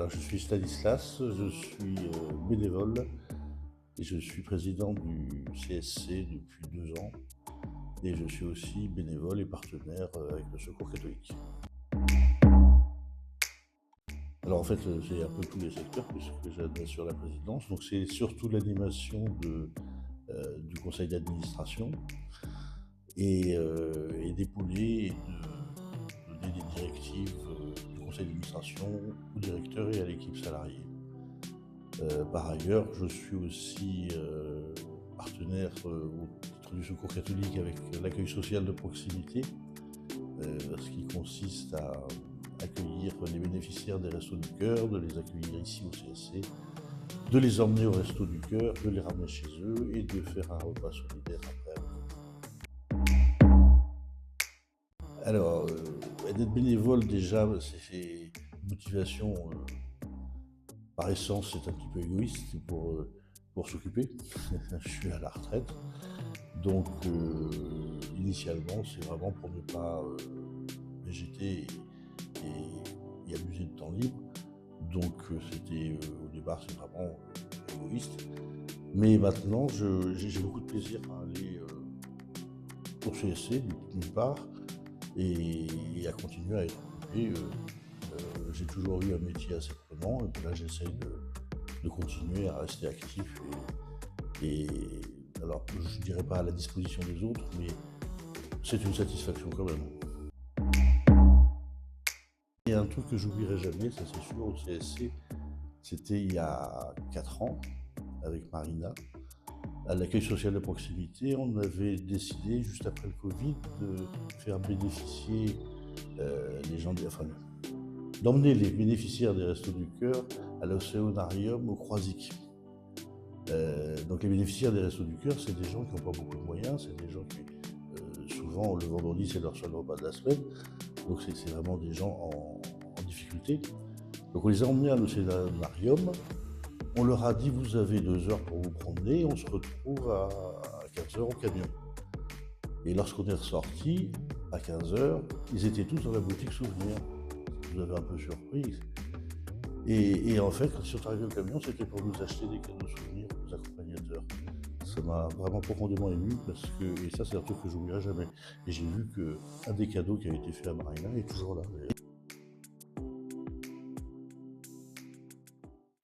Alors, je suis Stanislas, je suis bénévole et je suis président du CSC depuis 2 ans. Et je suis aussi bénévole et partenaire avec le Secours catholique. Alors en fait, j'ai un peu tous les secteurs puisque j'assure la présidence. Donc c'est surtout l'animation du conseil d'administration et d'épauler et de donner des directives du conseil d'administration au directeur et à l'équipe salariée. Par ailleurs, je suis aussi partenaire au titre du Secours catholique avec l'accueil social de proximité, ce qui consiste à accueillir les bénéficiaires des Restos du Cœur, de les accueillir ici au CSC, de les emmener au Resto du Cœur, de les ramener chez eux et de faire un repas solidaire après. Alors, d'être bénévole déjà, c'est une motivation par essence, c'est un petit peu égoïste, c'est pour s'occuper. Je suis à la retraite, donc initialement, c'est vraiment pour ne pas végéter et abuser de temps libre. Donc c'était au départ, c'est vraiment égoïste. Mais maintenant, j'ai beaucoup de plaisir à aller au CSC d'une part et à continuer à être occupé. J'ai toujours eu un métier assez prenant et puis là j'essaye de continuer à rester actif et alors je ne dirais pas à la disposition des autres, mais c'est une satisfaction quand même. Il y a un truc que j'oublierai jamais, ça c'est sûr, au CSC, c'était il y a 4 ans, avec Marina, à l'accueil social de proximité, on avait décidé, juste après le Covid, de faire bénéficier les gens, d'emmener les bénéficiaires des Restos du Cœur à l'Océanarium au Croisic. Donc les bénéficiaires des Restos du Cœur, c'est des gens qui n'ont pas beaucoup de moyens, c'est des gens qui, souvent, le vendredi, c'est leur seul repas de la semaine, donc c'est vraiment des gens en difficulté. Donc on les a emmenés à l'Océanarium, on leur a dit vous avez 2 heures pour vous promener, on se retrouve à 15 heures au camion. Et lorsqu'on est ressorti, à 15 heures, ils étaient tous dans la boutique Souvenir. Ça nous avait un peu surpris. Et en fait, quand ils sont arrivés au camion, c'était pour nous acheter des cadeaux souvenirs aux accompagnateurs. Ça m'a vraiment profondément ému parce que, et ça c'est un truc que j'oublierai jamais. Et j'ai vu qu'un des cadeaux qui a été fait à Marina est toujours là.